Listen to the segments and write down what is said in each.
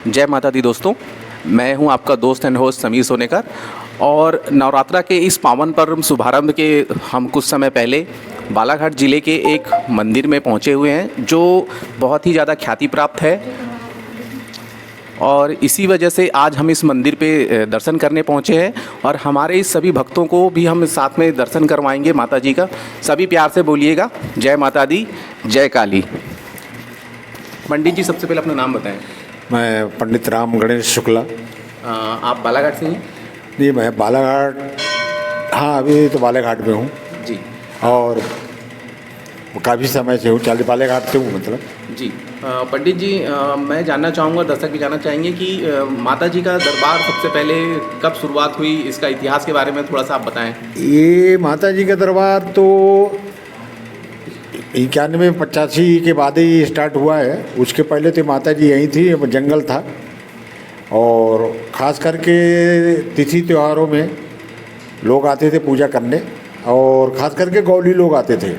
जय माता दी दोस्तों, मैं हूं आपका दोस्त एंड होस्ट समीर सोनेकर। और नवरात्रा के इस पावन पर्व शुभारंभ के हम कुछ समय पहले बालाघाट ज़िले के एक मंदिर में पहुंचे हुए हैं जो बहुत ही ज़्यादा ख्याति प्राप्त है। और इसी वजह से आज हम इस मंदिर पे दर्शन करने पहुंचे हैं और हमारे इस सभी भक्तों को भी हम साथ में दर्शन करवाएंगे माता जी का। सभी प्यार से बोलिएगा जय माता दी, जय काली। पंडित जी, सबसे पहले अपना नाम बताएं। मैं पंडित राम गणेश शुक्ला। आप बालाघाट से हैं? नहीं, मैं बालाघाट, हाँ अभी तो बालाघाट में हूँ जी। और काफ़ी समय से हूँ, बालाघाट से हूँ मतलब। जी पंडित जी, मैं जानना चाहूँगा, दर्शक भी जानना चाहेंगे कि माता जी का दरबार सबसे पहले कब शुरुआत हुई, इसका इतिहास के बारे में थोड़ा सा आप बताएं। ये माता जी का दरबार तो 91-85 के बाद ही स्टार्ट हुआ है। उसके पहले तो माता जी यहीं थी, जंगल था। और ख़ास करके तिथि त्योहारों में लोग आते थे पूजा करने, और ख़ास करके गौली लोग आते थे।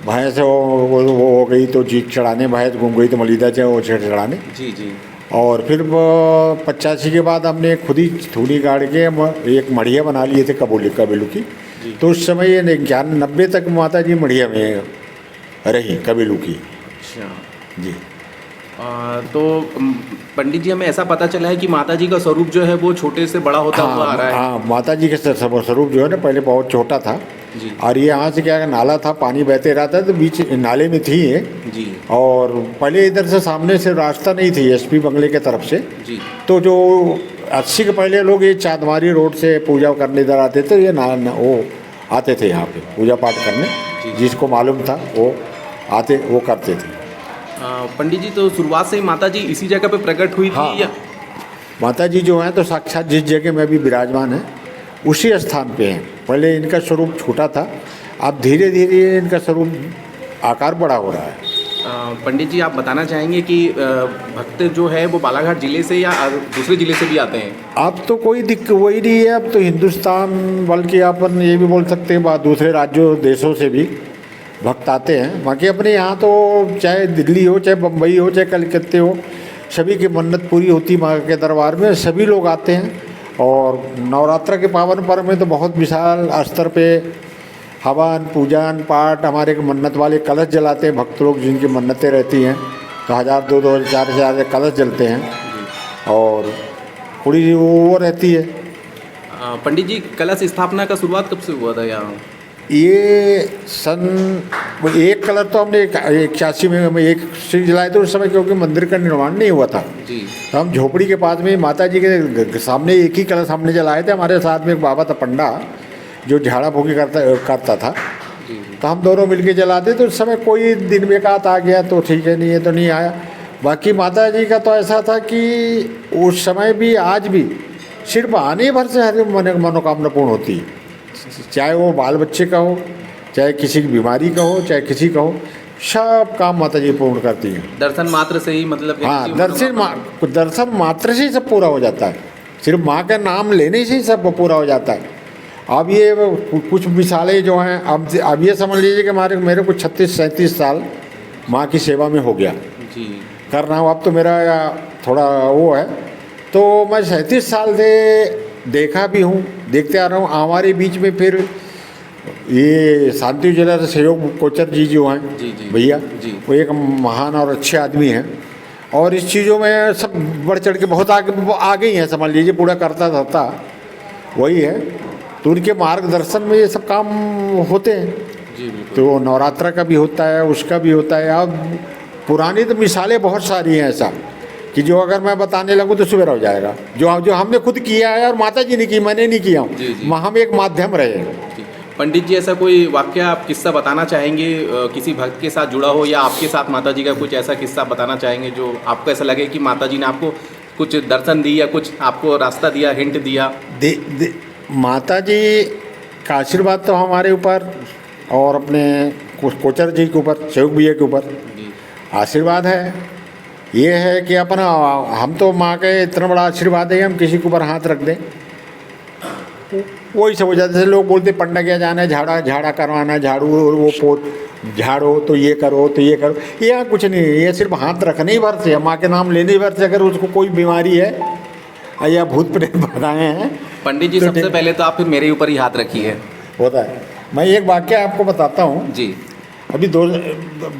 भैंस वो हो गई तो जीत चढ़ाने, भैंस घूम गई तो मलीदा वो चढ़ाने। जी जी। और फिर 85 के बाद हमने खुद ही थूड़ी गाड़ के एक मढ़िया बना लिए थे कबीलू की। तो उस समय ये 91 तक माता जी मढ़िया में रही, कबीलू की। अच्छा जी। तो पंडित जी, हमें ऐसा पता चला है कि माता जी का स्वरूप जो है वो छोटे से बड़ा होता हुआ आ रहा है। हाँ, माता जी का स्वरूप जो है ना पहले बहुत छोटा था। जी। और ये यहाँ से क्या नाला था, पानी बहते रहता तो बीच नाले में थी ये। जी। और पहले इधर से सामने से रास्ता नहीं थी एसपी बंगले के तरफ से। जी। तो जो 80 के पहले लोग ये चांदमारी रोड से पूजा करने इधर आते थे, ये वो आते थे यहाँ पे पूजा पाठ करने। जिसको मालूम था वो आते, वो करते थे। पंडित जी, तो शुरुआत से ही माता जी इसी जगह पे प्रकट हुई थी? हाँ, या माता जी जो हैं तो साक्षात जिस जगह में भी विराजमान है उसी स्थान पे हैं। पहले इनका स्वरूप छोटा था, अब धीरे धीरे इनका स्वरूप आकार बड़ा हो रहा है। पंडित जी, आप बताना चाहेंगे कि भक्त जो है वो बालाघाट ज़िले से या दूसरे ज़िले से भी आते हैं? अब तो कोई दिक्कत वही नहीं है, अब तो हिंदुस्तान, बल्कि अपन ये भी बोल सकते हैं दूसरे राज्यों देशों से भी भक्त आते हैं। बाकी अपने यहाँ तो चाहे दिल्ली हो, चाहे बम्बई हो, चाहे कलकत्ते हो, सभी की मन्नत पूरी होती माँ के दरबार में, सभी लोग आते हैं। और नवरात्रा के पावन पर्व में तो बहुत विशाल स्तर पे हवन, पूजन, पाठ, हमारे मन्नत वाले कलश जलाते हैं भक्त लोग, जिनकी मन्नतें रहती हैं तो 1000, 2000, 4000 कलश जलते हैं। और पूरी वो रहती है। पंडित जी, कलश स्थापना का शुरुआत कब से हुआ था यहाँ? ये एक कलर तो हमने 81 में एक से जलाए थे उस समय, क्योंकि मंदिर का निर्माण नहीं हुआ था। जी। तो हम झोपड़ी के पास में माता जी के सामने एक ही कलश हमने जलाए थे। हमारे साथ में एक बाबा था पंडा, जो झाड़ा फूकी करता था। जी। तो हम दोनों मिलके जलाते। तो उस समय कोई दिन में का आ गया तो ठीक है, नहीं है तो नहीं आया। बाकी माता जी का तो ऐसा था कि उस समय भी आज भी सिर्फ आने भर से हर मनोकामना पूर्ण होती है। चाहे वो बाल बच्चे का हो, चाहे किसी की बीमारी का हो, चाहे किसी का हो, सब काम माता जी पूर्ण करती हैं। दर्शन मात्र से ही मतलब? हाँ, दर्शन मात्र से ही सब पूरा हो जाता है। सिर्फ माँ का नाम लेने से ही सब पूरा हो जाता है। अब ये कुछ मिसालें जो हैं, अब ये समझ लीजिए कि मेरे को 36-37 साल माँ की सेवा में हो गया। जी। कर रहा हूँ। अब तो मेरा थोड़ा वो है, तो मैं 37 साल से देखा भी हूँ, देखते आ रहा हूँ। हमारे बीच में फिर ये शांति जिला से सहयोग कोचर जी जो हैं, भैया, वो एक महान और अच्छे आदमी हैं। और इस चीज़ों में सब बढ़ चढ़ के बहुत आगे ही हैं, समझ लीजिए। पूरा करता धरता वही है। तो उनके मार्गदर्शन में ये सब काम होते हैं। जी। तो नवरात्रा का भी होता है, उसका भी होता है। अब पुरानी तो मिसालें बहुत सारी हैं ऐसा कि जो अगर मैं बताने लगूँ तो सुबह हो जाएगा। जो हमने खुद किया है और माता जी ने की, मैंने नहीं किया हूँ। हम एक माध्यम रहे। पंडित जी, ऐसा कोई वाक्य, आप किस्सा बताना चाहेंगे किसी भक्त के साथ जुड़ा हो, या आपके साथ माता जी का कुछ ऐसा किस्सा बताना चाहेंगे जो आपको ऐसा लगे कि माता जी ने आपको कुछ दर्शन दी या कुछ आपको रास्ता दिया, हिंट दिया? माता जी का आशीर्वाद तो हमारे ऊपर और अपने कोचर जी के ऊपर, सहयोग भैया के ऊपर आशीर्वाद है। ये है कि अपना हम तो माँ के इतना बड़ा आशीर्वाद है, हम किसी के ऊपर हाथ रख दें वही सब हो जाता है। जैसे लोग बोलते पंडा क्या जाना है, झाड़ा झाड़ा करवाना है, झाड़ू और वो पोत झाड़ो तो ये करो तो ये करो, ये यहाँ कुछ नहीं है। ये सिर्फ हाथ रखने ही भर से, माँ के नाम लेने ही भर से। अगर उसको कोई बीमारी है या भूत प्रेत बनाए हैं पंडित जी, तो सबसे पहले तो आप फिर मेरे ऊपर ही हाथ रखिए। होता है। मैं एक वाक्य आपको बताता हूँ। जी अभी दो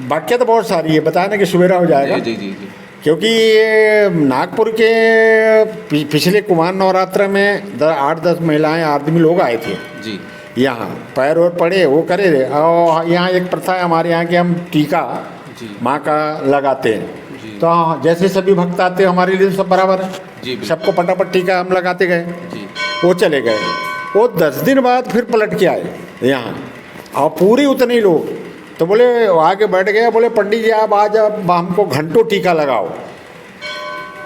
वाक्य तो बहुत सारी है, बताने कि सवेरा हो जाएगा। जी जी जी। क्योंकि ये नागपुर के पिछले कुमार नवरात्र में 8-10 महिलाएं आदमी लोग आए थे जी यहाँ, पैर और पड़े वो करे थे। और यहाँ एक प्रथा है हमारे यहाँ कि हम टीका जी माँ का लगाते हैं। जी। तो हाँ, जैसे सभी भक्त आते हैं हमारे लिए सब बराबर है जी, बिल्कुल। सबको पटापट टीका हम लगाते गए, जी वो चले गए। वो 10 दिन बाद फिर पलट के आए यहाँ, और पूरे उतने ही लोग। तो बोले आगे बैठ गए, बोले पंडित जी आप आज अब हमको घंटों टीका लगाओ।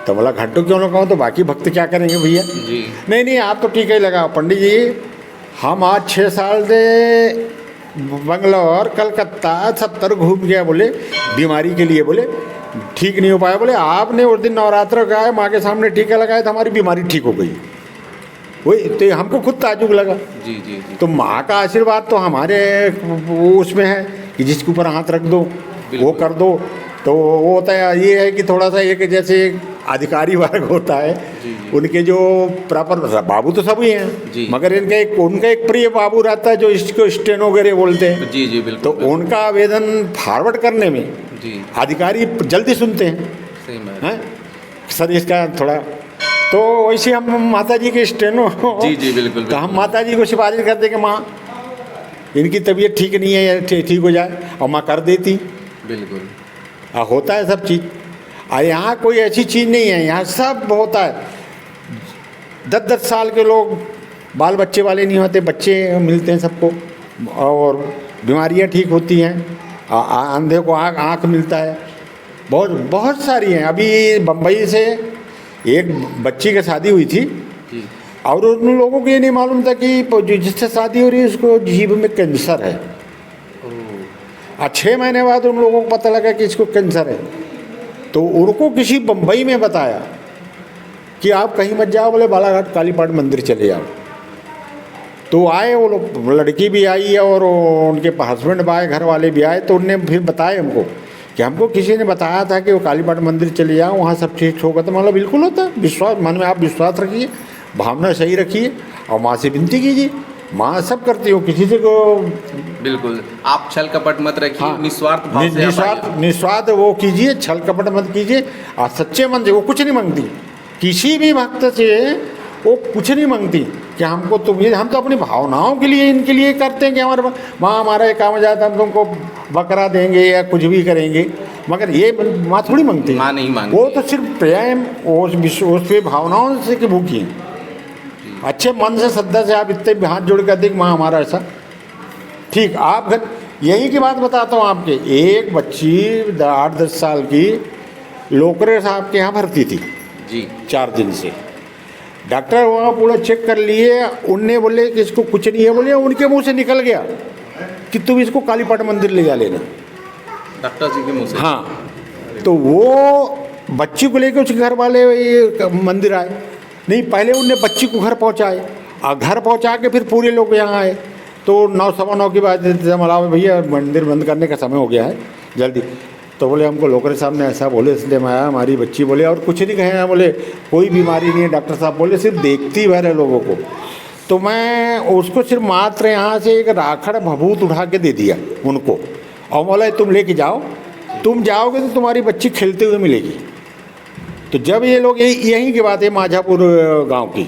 तो बोला घंटों क्यों लगाओ, तो बाकी भक्त क्या करेंगे भैया। जी नहीं नहीं आप तो टीका ही लगाओ। पंडित जी हम आज 6 साल से बंगलौर कलकत्ता 70 घूम गया, बोले बीमारी के लिए, बोले ठीक नहीं हो पाया। बोले आपने उस दिन नवरात्र का है माँ के सामने टीका लगाया तो हमारी बीमारी ठीक हो गई। वही तो हमको खुद ताजुब लगा। जी जी जी। तो माँ का आशीर्वाद तो हमारे वो उसमें है कि जिसके ऊपर हाथ रख दो वो कर दो। तो वो होता है, ये है कि थोड़ा सा एक जैसे अधिकारी वर्ग होता है, जी। उनके जो प्रॉपर बाबू तो सभी जी। हैं, मगर उनका एक प्रिय बाबू रहता है जो इसको स्टेनो वगैरह बोलते हैं। जी जी बिल्कुल। तो उनका आवेदन फॉरवर्ड करने में जी अधिकारी जल्दी सुनते हैं, सही बात। हैं सर इसका थोड़ा। तो वैसे हम माता जी के स्टेनो जी जी बिल्कुल तो हम माता जी को सिफारिश करते कि माँ इनकी तबीयत ठीक नहीं है या ठीक हो जाए, और माँ कर देती। बिल्कुल। होता है सब चीज़। और यहाँ कोई ऐसी चीज़ नहीं है, यहाँ सब होता है। 10-10 साल के लोग बाल बच्चे वाले नहीं होते, बच्चे मिलते हैं सबको, और बीमारियाँ ठीक होती हैं। अंधे को आँख मिलता है। बहुत बहुत सारी हैं। अभी बम्बई से एक बच्ची की शादी हुई थी, जी और उन लोगों को ये नहीं मालूम था कि जिससे शादी हो रही है उसको जीभ में कैंसर है। और 6 महीने बाद उन लोगों को पता लगा कि इसको कैंसर है। तो उनको किसी बम्बई में बताया कि आप कहीं मत जाओ, बोले बालाघाट कालीपाट मंदिर चले जाओ। तो आए वो लोग, लड़की भी आई और उनके हस्बैंड भी आए, घर वाले भी आए। तो उनने फिर बताया हमको कि हमको किसी ने बताया था कि वो कालीपाट मंदिर चले जाओ, वहाँ सब ठीक होगा। तो मतलब बिल्कुल होता है। विश्वास मन में आप विश्वास रखिए, भावना सही रखिए, और माँ से विनती कीजिए। माँ सब करती हो, किसी से को बिल्कुल। आप छल कपट मत रखिए, हाँ, निस्वार्थ भाव से आप आइए। निस्वार्थ वो कीजिए, छल कपट मत कीजिए, और सच्चे मन से। वो कुछ नहीं मांगती, किसी भी भक्त से वो कुछ नहीं मांगती कि हमको तुम ये, हम तो अपनी भावनाओं के लिए इनके लिए करते हैं कि हमारे माँ हमारा ये काम हो जाता है हम तुमको बकरा देंगे या कुछ भी करेंगे। मगर ये माँ थोड़ी मांगती, माँ नहीं मांगती। वो तो सिर्फ प्रेम उस पे भावनाओं से कि भूखी है। अच्छे मन से श्रद्धा से आप इतने हाथ जोड़ कर दें कि माँ हमारा ऐसा ठीक। आप घर यही की बात बताता हूँ आपके, एक बच्ची 8-10 साल की लोकरे साहब के यहाँ भर्ती थी जी 4 दिन से। डॉक्टर वहाँ पूरा चेक कर लिए, उनने बोले कि इसको कुछ नहीं है। बोले उनके मुंह से निकल गया कि तुम इसको कालीपाट मंदिर ले जा लेना, डॉक्टर जी के मुँह से। हाँ। तो वो बच्ची को लेकर उसके घर वाले ये मंदिर आए। नहीं, पहले उनने बच्ची को घर पहुँचाए, और घर पहुँचा के फिर पूरे लोग यहाँ आए। तो 9-9:15 की बात मतलब भैया मंदिर बंद करने का समय हो गया है, जल्दी। तो बोले हमको लोकरे साहब ने ऐसा बोले, इसलिए मैं आया। हमारी बच्ची बोले और कुछ नहीं कहे हैं, बोले कोई बीमारी नहीं है, डॉक्टर साहब बोले सिर्फ देखती भर है लोगों को। तो मैं उसको सिर्फ मात्र यहाँ से एक राखड़ भभूत उठा के दे दिया उनको, और बोला तुम लेके जाओ, तुम जाओगे तो तुम्हारी बच्ची खेलते हुए मिलेगी। तो जब ये लोग यहीं की बात है, माझापुर गांव की,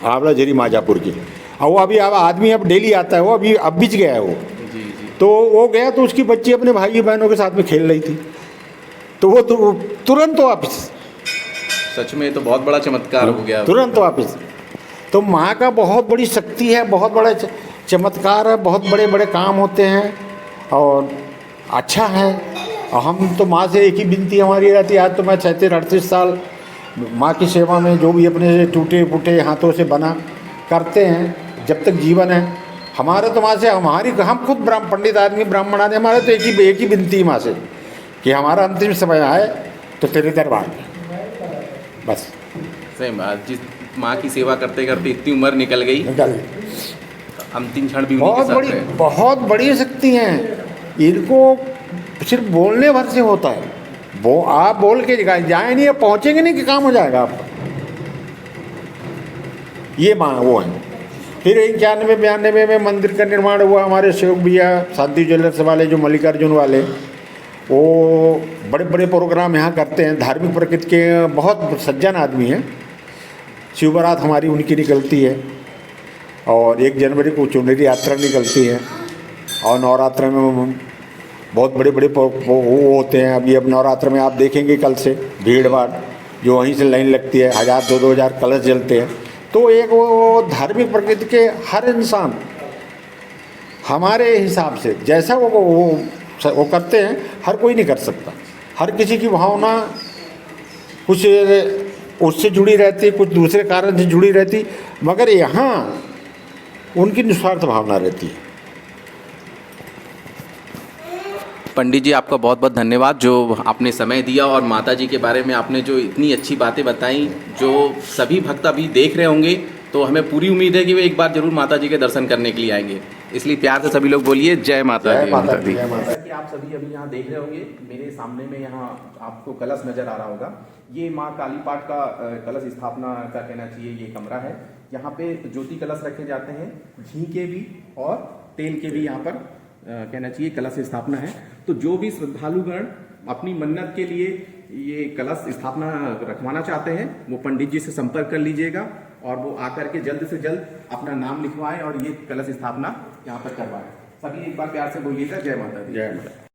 आंवला झरी माझापुर की। और वो अभी अब आदमी अब डेली आता है, वो अभी अब बीच गया है वो। जी जी। तो वो गया तो उसकी बच्ची अपने भाई बहनों के साथ में खेल रही थी। तो वो तुरंत वापस, सच में तो बहुत बड़ा चमत्कार हो गया। तुरंत वापस। तो माँ का बहुत बड़ी शक्ति है, बहुत बड़ा चमत्कार है, बहुत बड़े बड़े काम होते हैं, और अच्छा है। और हम तो माँ से एक ही विनती हमारी रहती है। आज तो मैं 37-38 साल माँ की सेवा में, जो भी अपने टूटे फूटे हाथों से बना करते हैं, जब तक जीवन है हमारा। तो माँ से हमारी, हम खुद पंडित आदमी, ब्राह्मण आदमी, हमारे तो एक ही विनती माँ से कि हमारा अंतिम समय आए तो तेरे दरबार में, बस सही बात, जिस माँ की सेवा करते करते इतनी उम्र निकल गई, निकल अंतिम क्षण भी उन्हीं के साथ रहे। बहुत बड़ी शक्ति हैं इनको, सिर्फ बोलने भर से होता है। वो आप बोल के जाए नहीं, पहुँचेंगे नहीं कि काम हो जाएगा आपका। ये माँ वो है। फिर 91-92 में मंदिर का निर्माण हुआ। हमारे सेवक भैया शांति ज्वेलर्स वाले, जो मल्लिकार्जुन वाले, वो बड़े बड़े प्रोग्राम यहाँ करते हैं। धार्मिक प्रकृति के बहुत सज्जन आदमी हैं। शिव बारात हमारी उनकी निकलती है, और 1 जनवरी को चुनरी यात्रा निकलती है, और नवरात्र में बहुत बड़े बड़े वो होते हैं। अभी अब नवरात्र में आप देखेंगे कल से भीड़ भाड़, जो वहीं से लाइन लगती है, 1000-2-2 हज़ार कलश जलते हैं। तो एक वो धार्मिक प्रकृति के हर इंसान हमारे हिसाब से जैसा वो करते हैं, हर कोई नहीं कर सकता। हर किसी की भावना कुछ उससे जुड़ी रहती, कुछ दूसरे कारण से जुड़ी रहती, मगर यहाँ उनकी निस्वार्थ भावना रहती है। पंडित जी, आपका बहुत बहुत धन्यवाद जो आपने समय दिया, और माता जी के बारे में आपने जो इतनी अच्छी बातें बताई, जो सभी भक्त अभी देख रहे होंगे, तो हमें पूरी उम्मीद है कि वे एक बार जरूर माता जी के दर्शन करने के लिए आएंगे। इसलिए प्यार से सभी लोग बोलिए जय माता दी। जैसा कि आप सभी अभी यहाँ देख रहे होंगे, मेरे सामने में यहाँ आपको कलश नजर आ रहा होगा। ये माँ काली पाठ का कलश स्थापना का कहना चाहिए ये कमरा है। यहाँ पे ज्योति कलश रखे जाते हैं, घी के भी और तेल के भी यहाँ पर कहना चाहिए कलश स्थापना है। तो जो भी श्रद्धालुगण अपनी मन्नत के लिए ये कलश स्थापना रखवाना चाहते हैं, वो पंडित जी से संपर्क कर लीजिएगा, और वो आकर के जल्द से जल्द अपना नाम लिखवाएं और ये कलश स्थापना यहाँ पर करवाएं। सभी एक बार प्यार से बोलिएगा जय माता दी। जय माता।